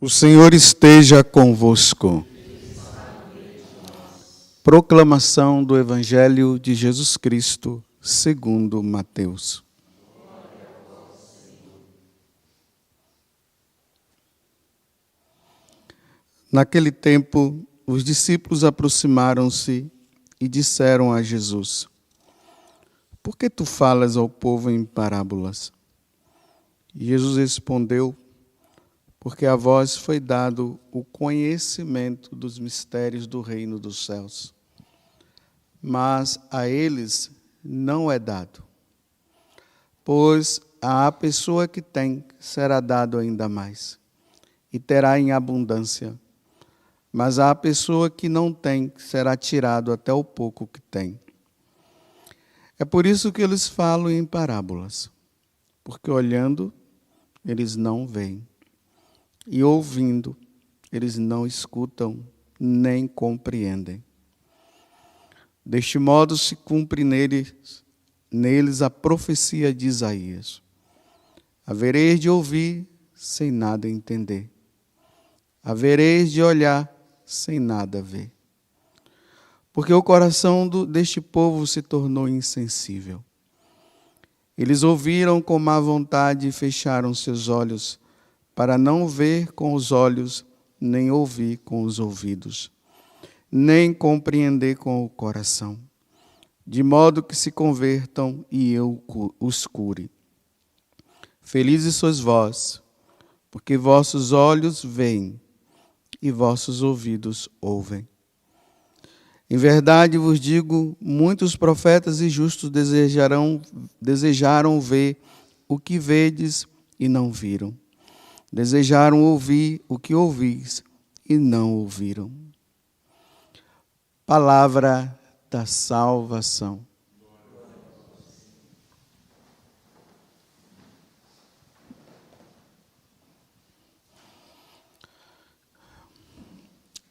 O Senhor esteja convosco. Proclamação do Evangelho de Jesus Cristo, segundo Mateus. Naquele tempo, os discípulos aproximaram-se e disseram a Jesus: Por que tu falas ao povo em parábolas? E Jesus respondeu: Porque a vós foi dado o conhecimento dos mistérios do reino dos céus, mas a eles não é dado. Pois à pessoa que tem será dado ainda mais, e terá em abundância. Mas à pessoa que não tem será tirado até o pouco que tem. É por isso que eles falam em parábolas, porque olhando, eles não veem. E ouvindo, eles não escutam, nem compreendem. Deste modo se cumpre neles a profecia de Isaías. Havereis de ouvir sem nada entender. Havereis de olhar sem nada ver. Porque o coração deste povo se tornou insensível. Eles ouviram com má vontade e fecharam seus olhos, para não ver com os olhos, nem ouvir com os ouvidos, nem compreender com o coração, de modo que se convertam e eu os cure. Felizes sois vós, porque vossos olhos veem e vossos ouvidos ouvem. Em verdade vos digo, muitos profetas e justos desejaram ver o que vedes e não viram. Desejaram ouvir o que ouvis e não ouviram. Palavra da salvação.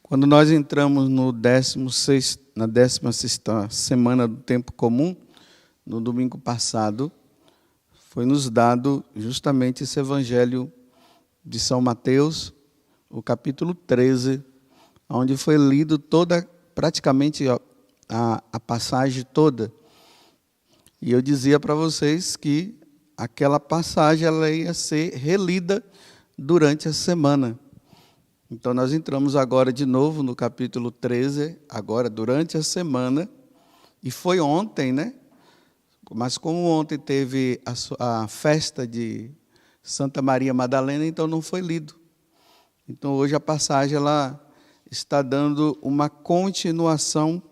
Quando nós entramos na 16ª semana do tempo comum, no domingo passado, foi nos dado justamente esse evangelho de São Mateus, o capítulo 13, onde foi lido praticamente a passagem toda. E eu dizia para vocês que aquela passagem ela ia ser relida durante a semana. Então nós entramos agora de novo no capítulo 13, agora durante a semana, e foi ontem, né? Mas como ontem teve a festa de Santa Maria Madalena, então não foi lido. Então hoje a passagem ela está dando uma continuação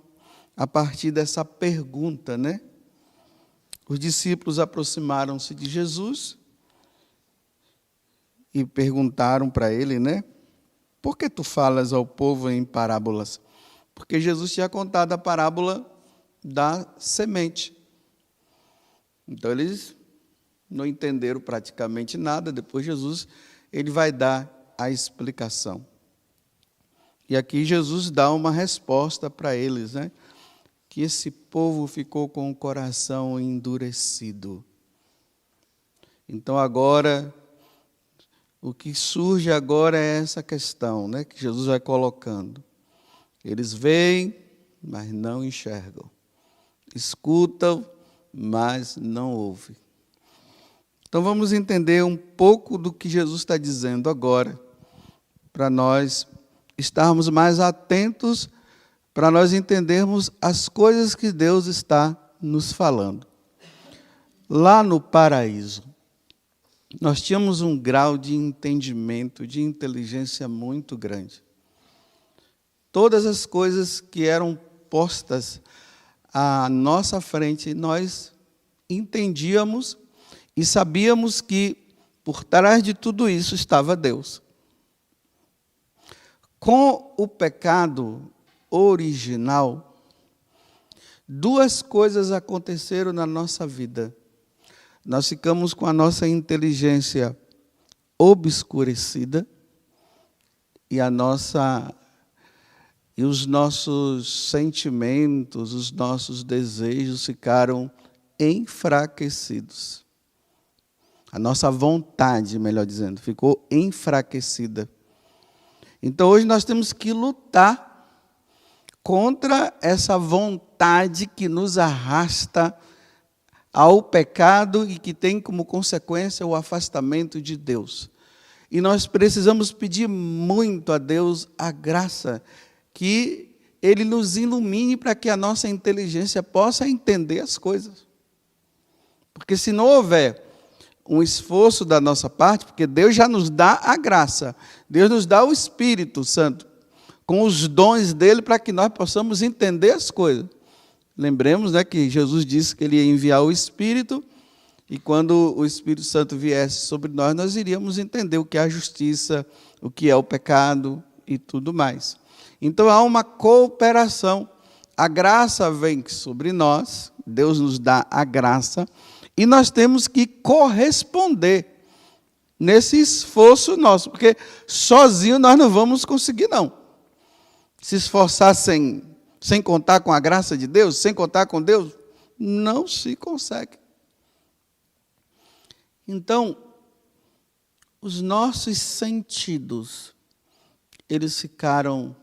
a partir dessa pergunta, né? Os discípulos aproximaram-se de Jesus e perguntaram para ele, né? Por que tu falas ao povo em parábolas? Porque Jesus tinha contado a parábola da semente. Então eles não entenderam praticamente nada. Depois Jesus ele vai dar a explicação. E aqui Jesus dá uma resposta para eles, né? Que esse povo ficou com o coração endurecido. Então agora, o que surge agora é essa questão, né? Que Jesus vai colocando. Eles veem, mas não enxergam. Escutam, mas não ouvem. Então vamos entender um pouco do que Jesus está dizendo agora, para nós estarmos mais atentos, para nós entendermos as coisas que Deus está nos falando. Lá no paraíso, nós tínhamos um grau de entendimento, de inteligência muito grande. Todas as coisas que eram postas à nossa frente, nós entendíamos e sabíamos que por trás de tudo isso estava Deus. Com o pecado original, duas coisas aconteceram na nossa vida. Nós ficamos com a nossa inteligência obscurecida e os nossos sentimentos, os nossos desejos ficaram enfraquecidos. A nossa vontade, melhor dizendo, ficou enfraquecida. Então hoje nós temos que lutar contra essa vontade que nos arrasta ao pecado e que tem como consequência o afastamento de Deus. E nós precisamos pedir muito a Deus a graça, que Ele nos ilumine para que a nossa inteligência possa entender as coisas. Porque se não houver um esforço da nossa parte, porque Deus já nos dá a graça, Deus nos dá o Espírito Santo, com os dons dele para que nós possamos entender as coisas. Lembremos, né, que Jesus disse que Ele ia enviar o Espírito, e quando o Espírito Santo viesse sobre nós, nós iríamos entender o que é a justiça, o que é o pecado e tudo mais. Então há uma cooperação. A graça vem sobre nós, Deus nos dá a graça, e nós temos que corresponder nesse esforço nosso, porque sozinho nós não vamos conseguir, não. Se esforçar sem contar com a graça de Deus, sem contar com Deus, não se consegue. Então, os nossos sentidos, eles ficaram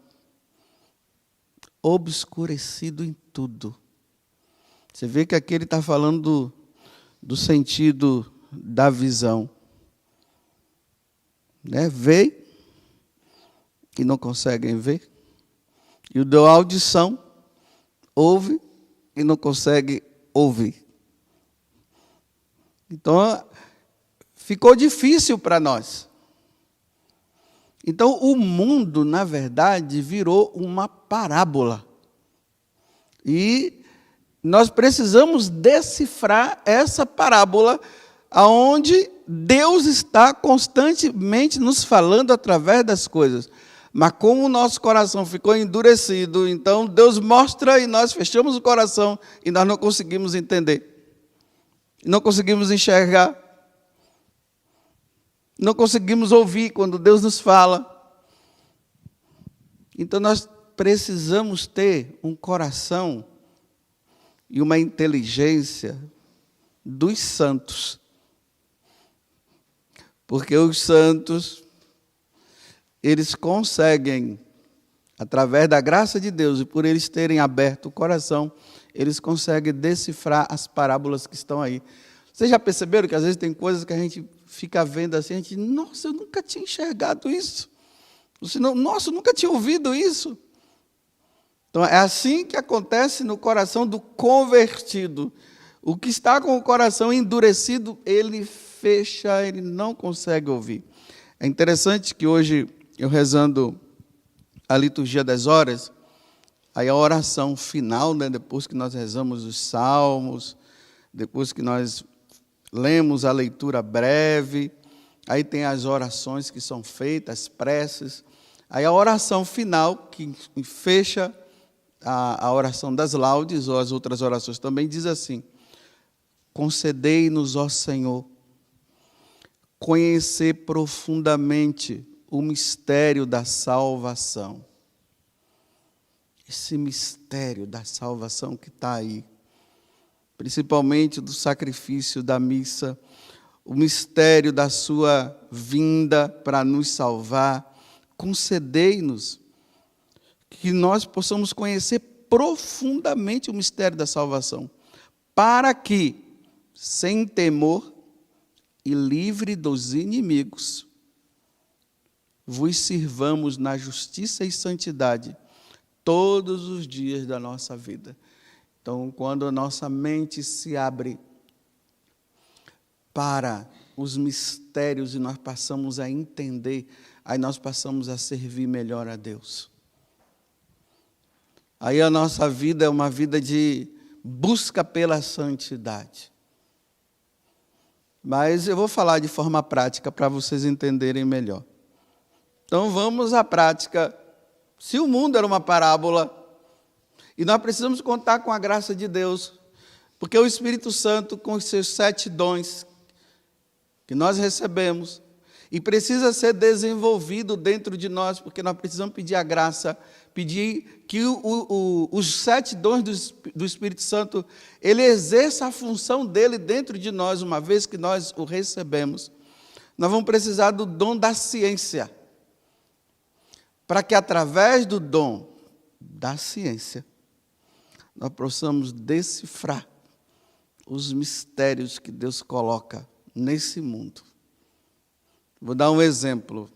obscurecidos em tudo. Você vê que aqui ele está falando do sentido da visão. Né? Vê e não conseguem ver. E o da audição, ouve e não consegue ouvir. Então, ficou difícil para nós. Então, o mundo, na verdade, virou uma parábola. E nós precisamos decifrar essa parábola, onde Deus está constantemente nos falando através das coisas. Mas como o nosso coração ficou endurecido, então Deus mostra e nós fechamos o coração e nós não conseguimos entender. Não conseguimos enxergar. Não conseguimos ouvir quando Deus nos fala. Então nós precisamos ter um coração e uma inteligência dos santos. Porque os santos, eles conseguem, através da graça de Deus e por eles terem aberto o coração, eles conseguem decifrar as parábolas que estão aí. Vocês já perceberam que às vezes tem coisas que a gente fica vendo assim, a gente, nossa, eu nunca tinha enxergado isso. Nossa, eu nunca tinha ouvido isso. Então é assim que acontece no coração do convertido. O que está com o coração endurecido, ele fecha, ele não consegue ouvir. É interessante que hoje, eu rezando a liturgia das horas, aí a oração final, né, depois que nós rezamos os salmos, depois que nós lemos a leitura breve, aí tem as orações que são feitas, as preces, aí a oração final, que fecha a oração das laudes, ou as outras orações também, diz assim: concedei-nos, ó Senhor, conhecer profundamente o mistério da salvação. Esse mistério da salvação que está aí, principalmente do sacrifício da missa, o mistério da sua vinda para nos salvar, concedei-nos que nós possamos conhecer profundamente o mistério da salvação, para que, sem temor e livre dos inimigos, vos sirvamos na justiça e santidade todos os dias da nossa vida. Então, quando a nossa mente se abre para os mistérios e nós passamos a entender, aí nós passamos a servir melhor a Deus. Aí a nossa vida é uma vida de busca pela santidade. Mas eu vou falar de forma prática para vocês entenderem melhor. Então vamos à prática. Se o mundo era uma parábola, e nós precisamos contar com a graça de Deus, porque o Espírito Santo, com os seus 7 dons que nós recebemos, e precisa ser desenvolvido dentro de nós, porque nós precisamos pedir a graça, pedir que os 7 dons do Espírito Santo, ele exerça a função dele dentro de nós, uma vez que nós o recebemos. Nós vamos precisar do dom da ciência. para que através do dom da ciência nós possamos decifrar os mistérios que Deus coloca nesse mundo. Vou dar um exemplo.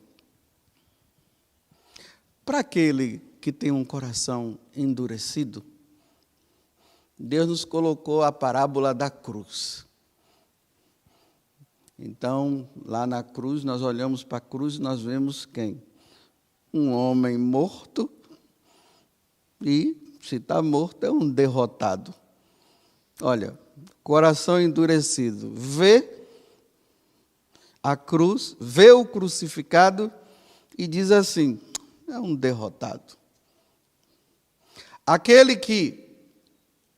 Para aquele que tem um coração endurecido, Deus nos colocou a parábola da cruz. Então, lá na cruz, nós olhamos para a cruz e nós vemos quem? Um homem morto e, se está morto, é um derrotado. Olha, coração endurecido, vê a cruz, vê o crucificado e diz assim, é um derrotado. Aquele que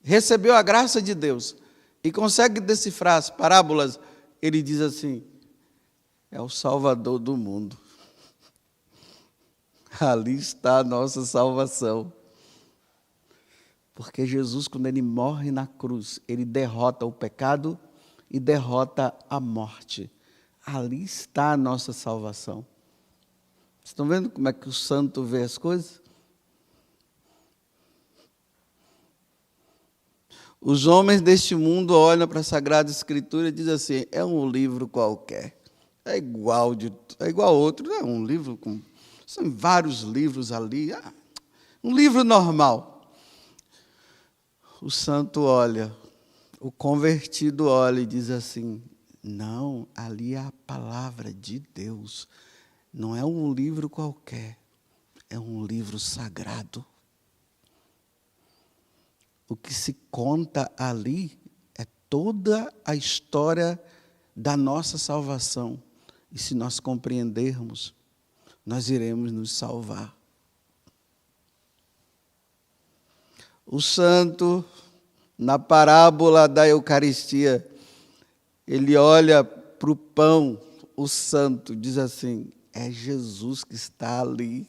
recebeu a graça de Deus e consegue decifrar as parábolas, ele diz assim, é o Salvador do mundo. Ali está a nossa salvação. Porque Jesus, quando ele morre na cruz, ele derrota o pecado e derrota a morte. Ali está a nossa salvação. Vocês estão vendo como é que o santo vê as coisas? Os homens deste mundo olham para a Sagrada Escritura e dizem assim, é um livro qualquer, é igual a outro, é um livro são vários livros ali, um livro normal. O santo olha, o convertido olha e diz assim, não, ali é a palavra de Deus, não é um livro qualquer, é um livro sagrado. O que se conta ali é toda a história da nossa salvação. E se nós compreendermos, nós iremos nos salvar. O santo, na parábola da Eucaristia, ele olha para o pão, o santo, diz assim, é Jesus que está ali.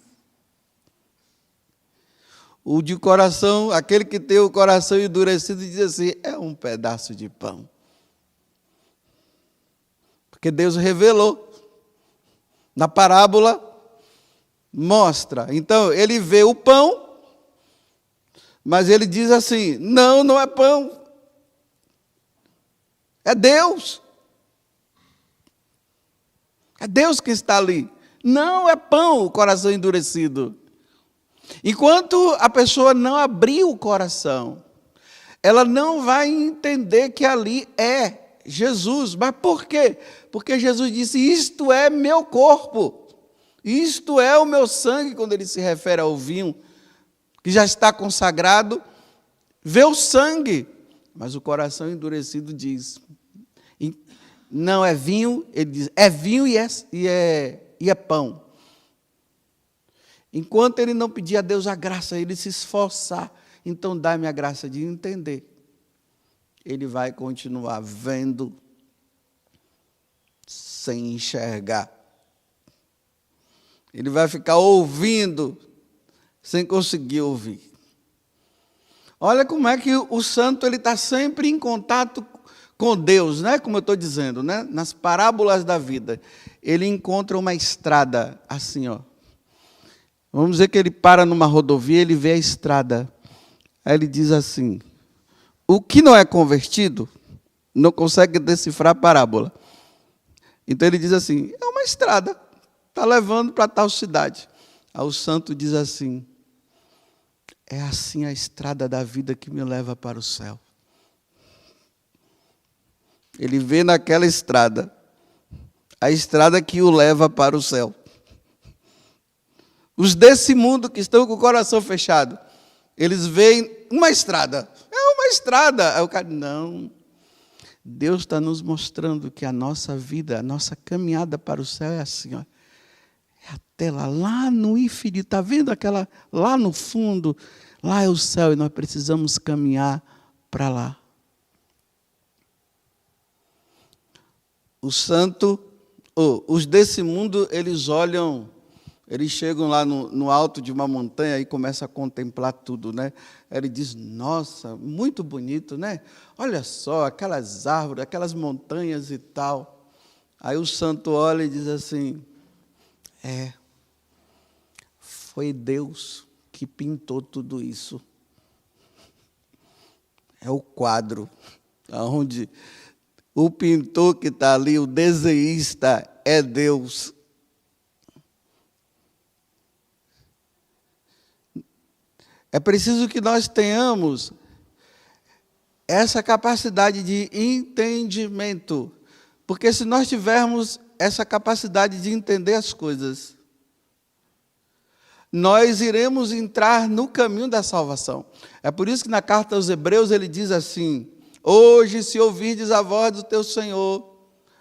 O de coração, aquele que tem o coração endurecido, diz assim, é um pedaço de pão. Porque Deus revelou. Na parábola, mostra. Então, ele vê o pão, mas ele diz assim, não, não é pão. É Deus. É Deus que está ali. Não é pão, o coração endurecido. Enquanto a pessoa não abrir o coração, ela não vai entender que ali é Jesus. Mas por quê? Porque Jesus disse, isto é meu corpo, isto é o meu sangue, quando ele se refere ao vinho, que já está consagrado, vê o sangue, mas o coração endurecido diz, não é vinho, ele diz, é vinho e é pão. Enquanto ele não pedir a Deus a graça, ele se esforçar, então dá-me a graça de entender. Ele vai continuar vendo sem enxergar. Ele vai ficar ouvindo sem conseguir ouvir. Olha como é que o santo está sempre em contato com Deus, né? Como eu estou dizendo, né? Nas parábolas da vida. Ele encontra uma estrada assim, ó. Vamos dizer que ele para numa rodovia, ele vê a estrada. Aí ele diz assim, o que não é convertido não consegue decifrar a parábola. Então ele diz assim, é uma estrada, está levando para tal cidade. Aí o santo diz assim, é assim a estrada da vida que me leva para o céu. Ele vê naquela estrada, a estrada que o leva para o céu. Os desse mundo que estão com o coração fechado, eles veem uma estrada. É uma estrada. Aí o cara, não. Deus está nos mostrando que a nossa vida, a nossa caminhada para o céu é assim, ó. É até lá no infinito. Está vendo aquela lá no fundo? Lá é o céu e nós precisamos caminhar para lá. O santo, os desse mundo, eles olham. Eles chegam lá no alto de uma montanha e começam a contemplar tudo, né? Ele diz, nossa, muito bonito, né? Olha só, aquelas árvores, aquelas montanhas e tal. Aí o santo olha e diz assim, Foi Deus que pintou tudo isso. É o quadro, onde o pintor que está ali, o desenhista, é Deus. É preciso que nós tenhamos essa capacidade de entendimento, porque se nós tivermos essa capacidade de entender as coisas, nós iremos entrar no caminho da salvação. É por isso que na carta aos Hebreus ele diz assim: hoje, se ouvirdes a voz do teu Senhor,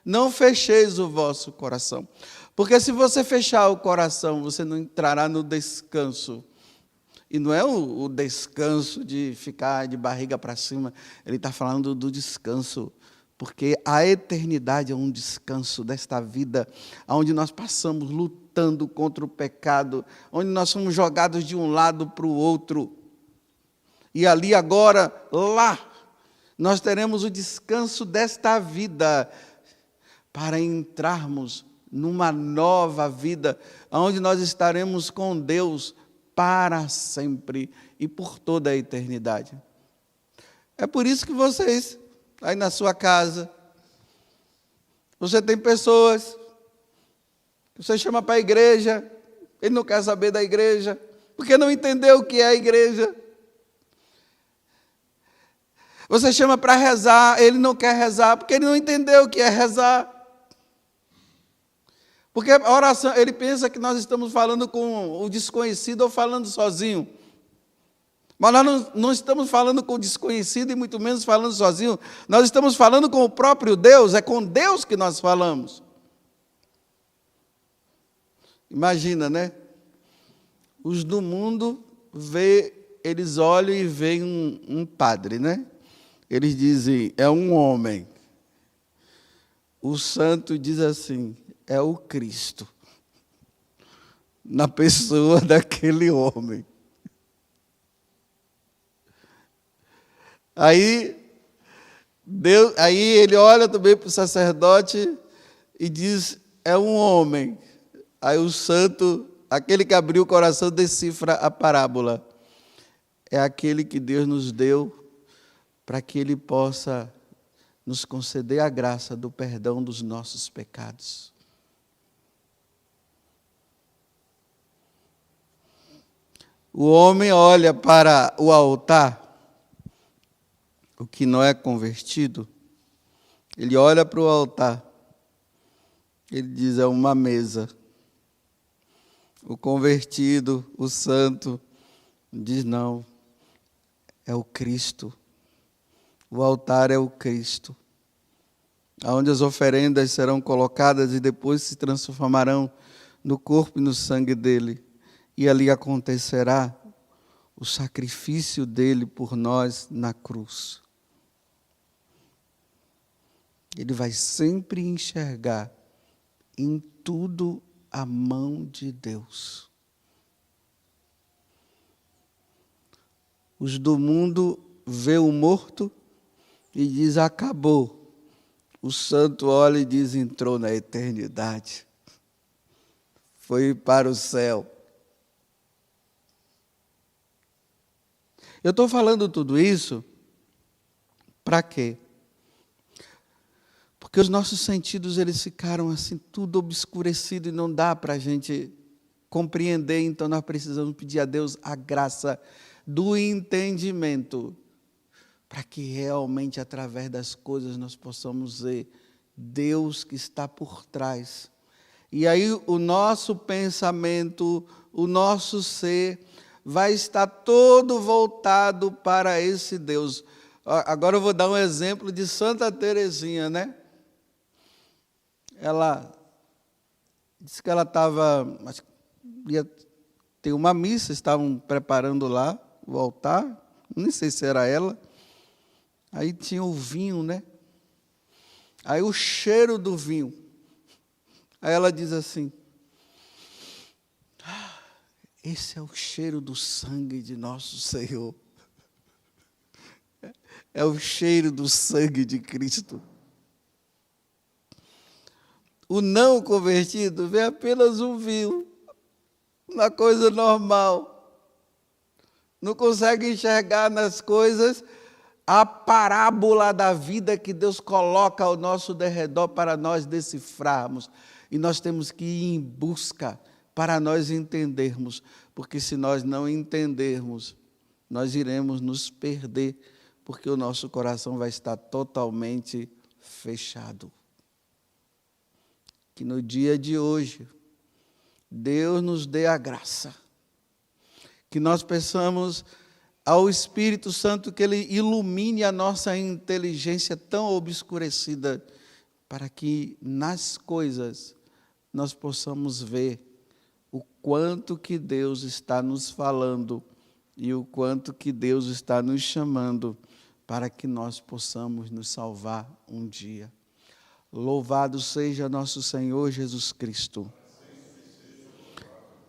não fecheis o vosso coração. Porque se você fechar o coração, você não entrará no descanso. E não é o descanso de ficar de barriga para cima, ele está falando do descanso, porque a eternidade é um descanso desta vida, onde nós passamos lutando contra o pecado, onde nós somos jogados de um lado para o outro, e ali agora, lá, nós teremos o descanso desta vida, para entrarmos numa nova vida, onde nós estaremos com Deus, para sempre e por toda a eternidade. É por isso que vocês, aí na sua casa, você tem pessoas que você chama para a igreja, ele não quer saber da igreja, porque não entendeu o que é a igreja. Você chama para rezar, ele não quer rezar, porque ele não entendeu o que é rezar. Porque a oração, ele pensa que nós estamos falando com o desconhecido ou falando sozinho. Mas nós não estamos falando com o desconhecido e muito menos falando sozinho. Nós estamos falando com o próprio Deus, é com Deus que nós falamos. Imagina, né? Os do mundo, eles olham e veem um padre, né? Eles dizem, é um homem. O santo diz assim, é o Cristo, na pessoa daquele homem. Aí ele olha também para o sacerdote e diz, é um homem. Aí o santo, aquele que abriu o coração, decifra a parábola. É aquele que Deus nos deu para que Ele possa nos conceder a graça do perdão dos nossos pecados. O homem olha para o altar, o que não é convertido, ele olha para o altar, ele diz, é uma mesa. O convertido, o santo, diz, não, é o Cristo. O altar é o Cristo, onde as oferendas serão colocadas e depois se transformarão no corpo e no sangue dele. E ali acontecerá o sacrifício dele por nós na cruz. Ele vai sempre enxergar em tudo a mão de Deus. Os do mundo vê o morto e diz, acabou. O santo olha e diz, entrou na eternidade. Foi para o céu. Eu estou falando tudo isso para quê? Porque os nossos sentidos, eles ficaram assim, tudo obscurecido e não dá para a gente compreender. Então, nós precisamos pedir a Deus a graça do entendimento, para que realmente, através das coisas, nós possamos ver Deus que está por trás. E aí, o nosso pensamento, o nosso ser, vai estar todo voltado para esse Deus. Agora eu vou dar um exemplo de Santa Teresinha, né? Ela disse que ela ia ter uma missa, estavam preparando lá o altar, nem sei se era ela. Aí tinha o vinho, né? Aí o cheiro do vinho. Aí ela diz assim, esse é o cheiro do sangue de nosso Senhor. É o cheiro do sangue de Cristo. O não convertido vê apenas um vinho, na coisa normal. Não consegue enxergar nas coisas a parábola da vida que Deus coloca ao nosso derredor para nós decifrarmos. E nós temos que ir em busca para nós entendermos, porque se nós não entendermos, nós iremos nos perder, porque o nosso coração vai estar totalmente fechado. Que no dia de hoje, Deus nos dê a graça, que nós peçamos ao Espírito Santo que Ele ilumine a nossa inteligência tão obscurecida, para que nas coisas nós possamos ver o quanto que Deus está nos falando e o quanto que Deus está nos chamando para que nós possamos nos salvar um dia. Louvado seja nosso Senhor Jesus Cristo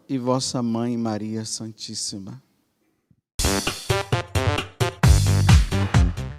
e vossa Mãe Maria Santíssima.